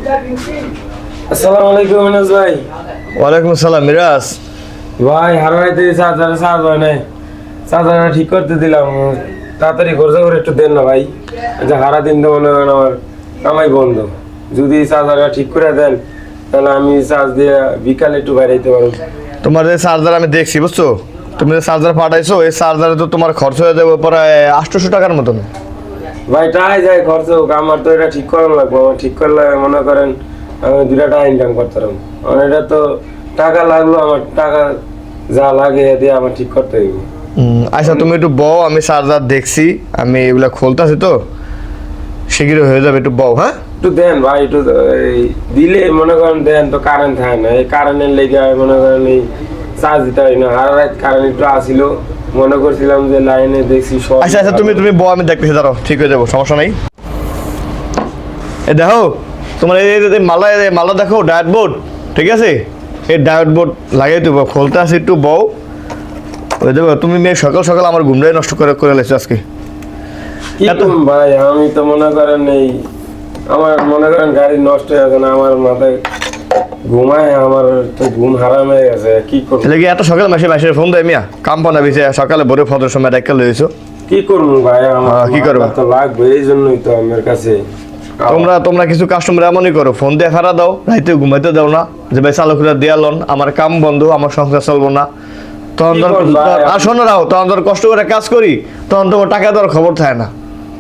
আসসালামু আলাইকুম মিনাজ ভাই। ওয়ালাইকুম আসসালাম মিরাজ। ভাই হারাইতে চার্জার হয় নাই, চার্জারটা ঠিক করতে দিলাম, তাড়াতাড়ি খরচা করে একটু দেন না ভাই। আচ্ছা হারা দিন তো মনে করেন আমার কামাই বন্ধ, যদি চার্জারটা ঠিক করে দেন তাহলে আমি চার্জ দিয়ে বিকালে একটু বেড়াইতে পারবো। তোমার যে চার্জার আমি দেখছি বুঝছো, তুমি যে চার্জার পাঠাইছো এই চার্জারে তো তোমার খরচ হয়ে যাবে প্রায় 800 টাকার মতন। ভাই টাই যায় খরচ হোক, আমার তো এটা ঠিক করানো লাগবে। আমার ঠিক করলে মনে করেন আমি 2 টাকা ইনকাম করতাম। আমার এটা তো টাকা লাগলো, আমার টাকা যা লাগে দিয়ে আমার ঠিক করতে হইবে। আচ্ছা তুমি একটু বও, আমি চার্জার দেখছি, আমি এগুলা খুলতেছি তো শীঘ্রই হয়ে যাবে, একটু বও। হ্যাঁ একটু দেন ভাই, একটু এই দিলে মনে করেন দেন তো, কারেন্ট থাকে না, এই কারেন্টের লেগে মনে করেন এই চার্জ দিতে হয় না। আর রাত কারেন্ট একটু আসিল, মনে করছিলাম যে লাইনে দেখছি সব। আচ্ছা আচ্ছা তুমি বও, আমি দেখতেছি, দাঁড়াও ঠিক হয়ে যাবো, সমস্যা নাই। এ দেখো তোমার এই মালা দেখো, ডায়েট বোর্ড, ঠিক আছে? এই ডায়েট বোর্ড লাগিয়ে দেবো, খুলতে আসি, একটু বও। ওই দেবো, তুমি মেয়ে সকাল সকাল আমার ঘুমটাই নষ্ট করে লেছো আজকে। কি করুন ভাই, আমি তো মনে করেন এই আমার মনে করেন গাড়ি নষ্ট হয়ে গেছে না, আমার মাথায় ঘুমায়, আমার তো ঘুম হারাম হয়ে গেছে। কি করবো? তাহলে কি এত সকাল মাসে ফোন দেয় মিয়া? কাম পানা বিছে সকালে ভোরে ফটোর সময় ডাক্তার লইছো। কি করবো ভাই, আমার কি করবা? তো লাগবে, এই জন্যই তো আমার কাছে। তোমরা কিছু কাস্টমার এমনই করো, ফোন দিয়ে ফেরা দাও, রাইতে ঘুমাইতে দাও না, যে ভাই চালকরা দিয়ালন, আমার কাম বন্ধ, আমার সংসার চলবো না। তখন আর শোনো রাও, তখন ধর কষ্ট করে কাজ করি, তখন তোমার টাকা দেওয়ার খবর থাকে না।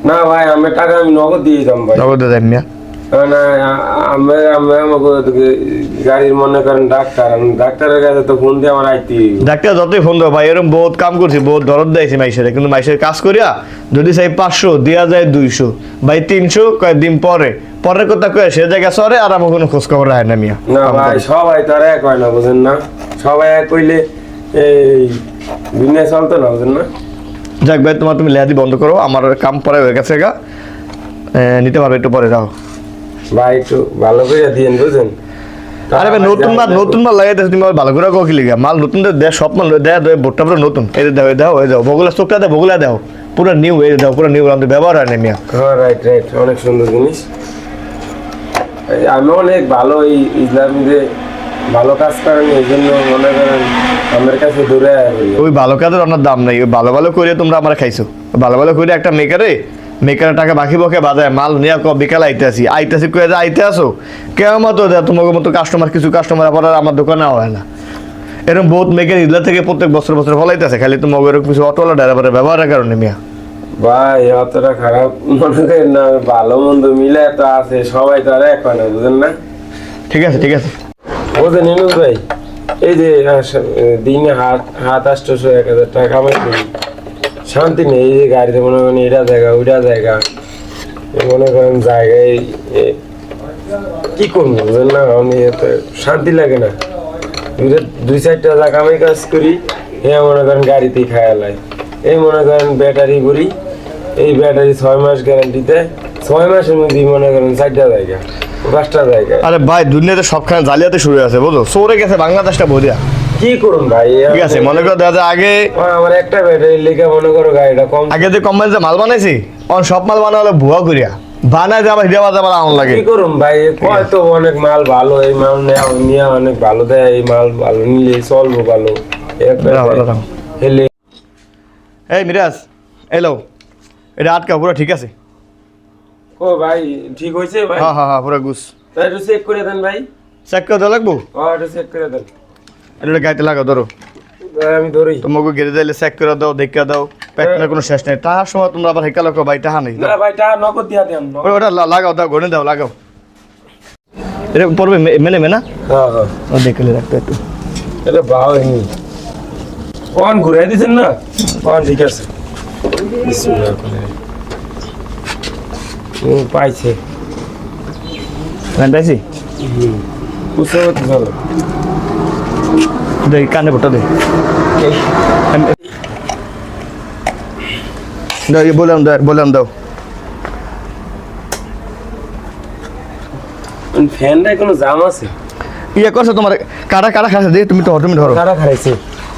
না ভাই, আমি টাকা আমি নগদ দিয়ে দিতাম ভাই। নগদ দেয় মিয়া? না আমাকে গাড়ির মনে করেন ডাক্তার, ডাক্তারের কাছে তো ফোন দিয়ে আমার আইতে। ডাক্তার যতই ফোন দেবো ভাই, এরকম বহুত কাম করছি, বহুত দরদ দিয়েছি মাইসের, কিন্তু মাইসের কাজ করিয়া যদি চাই 500 দেওয়া যায় 200, ভাই 300 কয়েকদিন পরের কথা কয়ে সে জায়গা সরে, আর আমার কোনো খোঁজ খবর রাখে না মিয়া। না ভাই, সবাই তো আর এক হয় না, বুঝেন না? সবাই এক হইলে এই দুনিয়া চলতো না, বুঝেন না? যাক ভাই, তুমি লেহাদি বন্ধ করো, আমার কাম পরে হয়ে গেছে গা, নিতে পারবে একটু পরে যাও ভাই, একটু ভালো করে দিয়েন, বুঝেন? আরে ভাই, নতুন মাল লাগাইতে তুমি ভালো করে কি লিগা? মাল নতুন দেয়, সব মাল দেয়, বোর্ডটা পুরো নতুন। এই দাও হয়ে যাও, বগুলা চোখটা দেয়, বগুলা দাও পুরো নিউ, এই দাও পুরো নিউ, আমাদের ব্যবহার হয় না মিয়া। হ্যাঁ রাইট, অনেক সুন্দর জিনিস। আমি অনেক ভালো এই ইসলামীতে ভালো কাজ করেন, এই জন্য মনে করেন আমার কাছে দূরে। ওই ভালো কাজের অনেক দাম নাই, ওই ভালো করে তোমরা আমার খাইছো। ভালো করে একটা মেকারের টাকা বাকি বকে বাজায় মাল নিয়ে বিকালে আইতেছি কয়ে যা আইতে আসো, কেমন মতো দেয় তোমাকে মতো কাস্টমার, কিছু কাস্টমার আবার আমার দোকানে হয় না। এরকম বহুত মেকার ইদলা থেকে প্রত্যেক বছর ফলাইতেছে, খালি তোমাকে এরকম কিছু অটোওয়ালা ড্রাইভারের ব্যবহারের কারণে মিয়া। ভাই অতটা খারাপ মনে করেন না, ভালো মন্দ মিলে তো আছে, সবাই তো আর এক হয় না, বুঝেন না? ঠিক আছে বুঝেন ইনুস ভাই, এই যে দিনে হাত 800-1000 টাকা কামাই করি, শান্তি নেই। এই যে গাড়িতে মনে করেন এটা জায়গা ওইটা জায়গা, মনে করেন জায়গায় কি করবো, বুঝেন না? আমি এত শান্তি লাগে না। 2-4টা জায়গা কামাই কাজ করি, হ্যাঁ মনে করেন গাড়িতেই খায়ালাই। এই মনে করেন ব্যাটারি করি, এই ব্যাটারি 6 মাস গ্যারান্টিতে, 6 মাসের মধ্যে মনে করেন 4টা জায়গা 5টা জায়গা। আরে ভাই, দুনিয়াতে সবখানে জালিয়াতি শুরু আছে, বুঝো? সরে গেছে বাংলাদেশটা বদিয়া। কি করুন ভাই? ঠিক আছে, মনে করো দাদা আগে আমার একটা ব্যাটারি লেগে মনে করো গাড়িটা কম, আগে যে কোম্পানি যে মাল বানাইছি, সব মাল বানালে ভুয়া করিয়া বানায় যে আবার হিরে বাজার আমার লাগে। কি করুন ভাই, হয়তো অনেক মাল ভালো, এই মাল নিয়ে অনেক ভালো দেয়, এই মাল ভালো নিলে চলবো ভালো। হেলে এই মিরাজ, এলো এটা আটকা পুরো ঠিক আছে? ও ভাই ঠিক হয়েছে ভাই? হ্যাঁ পুরো গুছ। তাই একটু চেক করে দেন ভাই। চেক করে দেওয়া লাগবো? একটু চেক করে দেন। এটা গাড়িতে লাগাও, ধরো আমি ধরি। তোমাকে গেড়ে দিলে চেক করে দাও, দেখে দাও, প্যাকেটের কোনো শেষ নেই। টাকার সময় তোমরা আবার হেকা লাগো, ভাই টাকা নেই। না ভাই, টাকা নগদ দিয়া দেন। ওটা লাগাও, ঘরে দাও, লাগাও। এটা পড়বে মেনা? হ্যাঁ দেখলে রাখতো একটু। এটা ভালো হয়নি, অন ঘুরাই দিছেন না? ঠিক আছে, পাইছে পাইছি, বুঝতে পারছি। চলো দেখ, কানে ভোটা দে, বললাম দাও। ফ্যানটায় কোনো জাম আছে? ইয়ে করছো তোমার কারা খাইছে দিয়ে, তুমি ধরো। কারা খাইছে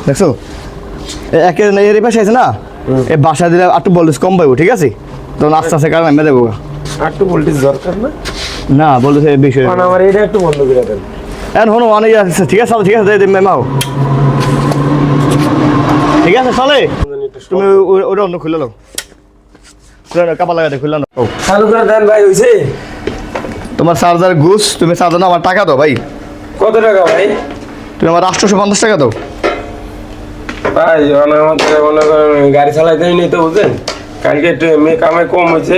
দেখছো? একে এর পাশে আছে না, এই বাসা দিলে একটু ভোল্টেজ কম পাইবো, ঠিক আছে? তখন আস্তে আস্তে কারণ আমি দেবো। একটু ভোল্টেজ দরকার না? না বলতেছে এই বিষয় কারণ আমার এটা একটু বন্ধ করে দেন। এখন হনো অনেক আছে, ঠিক আছে ঠিক আছে মেমাও ঠিক আছে চলে। তুমি ওটা অন্য খুলে নাও, কাপড় লাগাতে খুলে নাও। চালু করে দেন ভাই, হইছে? তোমার চার্জার ঘুষ, তুমি চার্জার না আমার টাকা দাও ভাই। কত টাকা ভাই? তুমি আমার 850 টাকা দাও ভাই আমাদের মনে করেন গাড়ি চালাইতে নেই তো, বুঝলেন? কালকে একটু মেয়ে কামাই কম হয়েছে,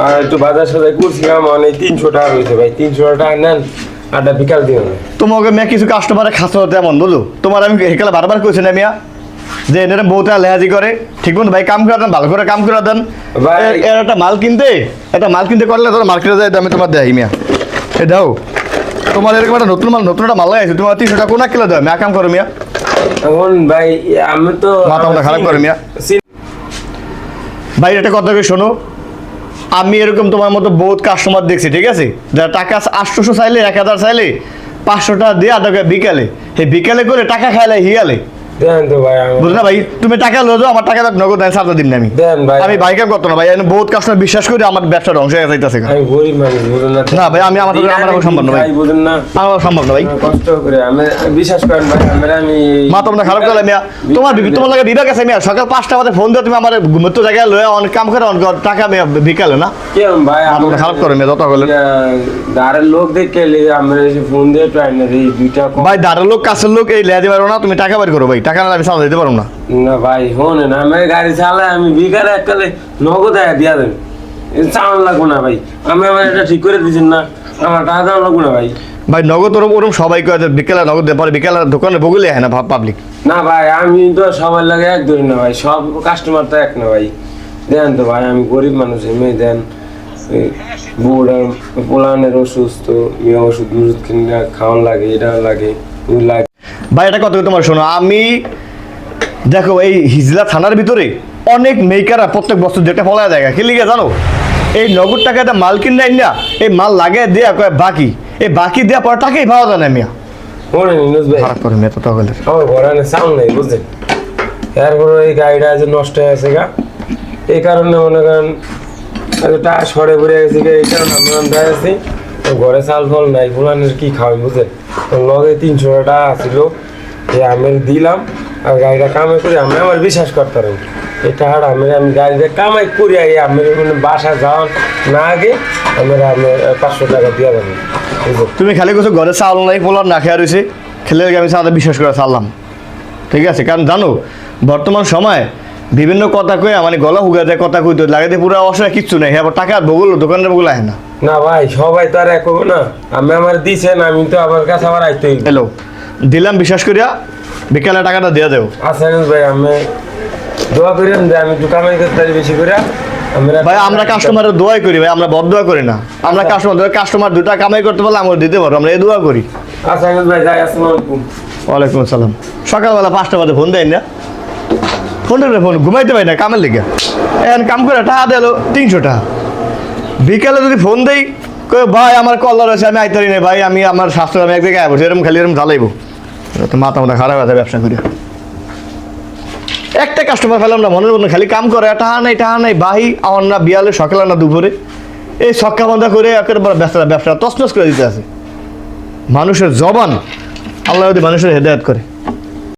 আর একটু বাজার সাজার করছিলাম, মানে 300 টাকা হয়েছে ভাই। 300 টাকা নেন, আড্ডা বিকাল দিয়ে হবে। তোমাকে মেয়ে কিছু কাস্টমারে খাস তেমন বলো, তোমার আমি এখানে বারবার কইছি না মিয়া যে এদের বউটা লেহাজি করে, ঠিক মতো ভাই কাম করে দেন, ভালো করে কাম করে দেন। ভাই এর একটা মাল কিনতে করলে তোর মার্কেটে যাই আমি তোমার দেয় মিয়া এ দাও। তোমার এরকম একটা নতুন একটা মাল লাগাইছে, তোমার 300 টাকা কোন কিলো দাও, মিয়া কাম করো মিয়া। এখন ভাই আমি তো মাথা খারাপ করে মিয়া। ভাই একটা কথা কই শোনো, আমি এরকম তোমার মতো বহুত কাস্টমার দেখছি, ঠিক আছে, যারা টাকা 800 চাইলে 1000 চাইলে 500 টাকা দিয়ে আদাকে বিকালে, এই বিকালে করে টাকা খাইলে হিয়ালে, দেন তো ভাই। বুঝলে ভাই তুমি টাকা লো যাও, আমার টাকা নগদ দেন, 7 দিন আমি দেন ভাই। আমি বাইকে করতো না ভাই, আমি বহুত কাস্টমার বিশ্বাস করি আমার ব্যবসা ধ্বংস হয়ে যাইতেছে। আমি গরিব মানুষ, বুঝুন না। না ভাই, আমার সম্ভব না ভাই, বুঝুন না, আমার সম্ভব না ভাই। কষ্ট করে আমি বিশ্বাস করেন ভাই, আমি মা তোমরা খারাপ করে মিয়া, তোমার লাগে বিভাগ আছে মিয়া, সকাল 5টা বাজে ফোন দিয়ে তুমি আমার ঘুমতো জায়গায় লয়ে অনেক কাম করে অনেক টাকা মিয়া বিকালে না, কেন ভাই? তোমরা খারাপ করে মিয়া যত হলে। দাঁড়ের লোক দেখে আমরা ফোন দিয়ে ট্রাই না দিই দুইটা ভাই দাঁড়ের লোক কাছের লোক এই লেয়াতে পারো না, তুমি টাকা বের করো ভাই, টাকা না আমি সামনে দিতে পারো না। না ভাই শোনেন, আমি গাড়ি চালাই, আমি বিকালে এককালে নগদ দিয়া দেন, চালান লাগবো না ভাই। আমার এটা ঠিক করে দিচ্ছেন না, আমার টাকা চালান লাগবো না ভাই। ভাই নগদ ওরম সবাই কয় যে বিকেলে নগদ দেয়, পরে বিকেলে দোকানে বগুলে হয় না পাবলিক। না ভাই, আমি তো সবার লাগে এক ধরি না ভাই, সব কাস্টমার তো এক না ভাই। দেন তো ভাই, আমি গরিব মানুষ, এমনি দেন। বুড়া পোলানের অসুস্থ, ওষুধ কিনে খাওয়ান লাগে, এটা লাগে ওই লাগে। ভাই এটা কথা তোমার শোনো, আমি দেখো এই হিজলা থানার ভিতরে অনেক মেকাররা প্রত্যেক বছর যেটা ফলা জায়গা কি লিগে জানো, এই নগদ টাকাটা মাল কিনে না, এই মাল লাগে দেয়া কয় বাকি, এই বাকি দেওয়া পর টাকাই পাওয়া যায় না মিয়া। মনে নিউজ ভাই খারাপ করে মেয়ে তো তখন আমার ঘরে সাউন্ড নেই, বুঝলেন? এরপরে এই গাড়িটা যে নষ্ট হয়ে গেছে গা, এই কারণে মনে করেন টাকা সরে পড়ে গেছে, এই কারণে আমরা দেয় আছি। ঘরে চাল ফল নাই, ফুলানের কি খাওয়াই, বুঝলেন? লগে 300 টাকা ছিল, আমি দিলাম, আর গাড়িটা কামাই করি, আমি আমার বিশ্বাস করতে পারেন এই টাকাটা আমি গাড়িটা কামাই করি, আমি মানে বাসা যাওয়ার না আগে আমি 500 টাকা দিয়ে দেবো, বুঝলেন? তুমি খালি কিছু ঘরে চাল নাই, পোলার না খেয়া রয়েছে, খেলে আমি চালটা বিশ্বাস করে চাললাম, ঠিক আছে। কারণ জানো বর্তমান সময় বিভিন্ন কথা কয়ে মানে গলা হুগা দেয়, কথা কইতে লাগাতে পুরো অসহায় কিচ্ছু নেই, আবার টাকা বগুল দোকানের বগুল আহে না। না ভাই, সবাই তো আর এক হবো না, আমি আমার দিছেন, আমি তো আমার কাছে আবার আইতে হ্যালো দিলাম বিশ্বাস করিয়া, বিকালে টাকাটা দিয়ে দেবো। আচ্ছা ভাই, আমি দোয়া করেন যে আমি দোকানে করতে পারি বেশি করে। ভাই আমরা কাস্টমারের দোয়াই করি ভাই, আমরা বদদোয়া করি না, আমরা কাস্টমার 2 টাকা কামাই করতে পারলে আমরা দিতে পারবো, আমরা এই দোয়া করি। আচ্ছা ভাই, যাই, আসসালামু আলাইকুম। ওয়ালাইকুম আসসালাম। সকালবেলা 5টা বাজে ফোন দেয় না, ফোন ঘুমাইতে পারি না কামের লেগে, এখন কাম করে টাকা দিল 300 টাকা, বিকালে যদি ফোন দেই কই ভাই আমার কলার আছে আমি আইতারি নাই ভাই, আমি আমার স্বাস্থ্য আমি এক জায়গায় বসে এরকম খালি এরকম জ্বালাইবো, মাথা খারাপ আছে ব্যবসা করে। একটা কাস্টমার পেলাম না, মনের মধ্যে খালি কাম করে, টাকা নাই বাহি আমার না বিয়ালে সকালে না দুপুরে, এই ছক্কা বন্ধা করে একেবারে ব্যবসা তছনছ করে দিতে আছে। মানুষের জবান আল্লাহ যদি মানুষের হেদায়েত করে।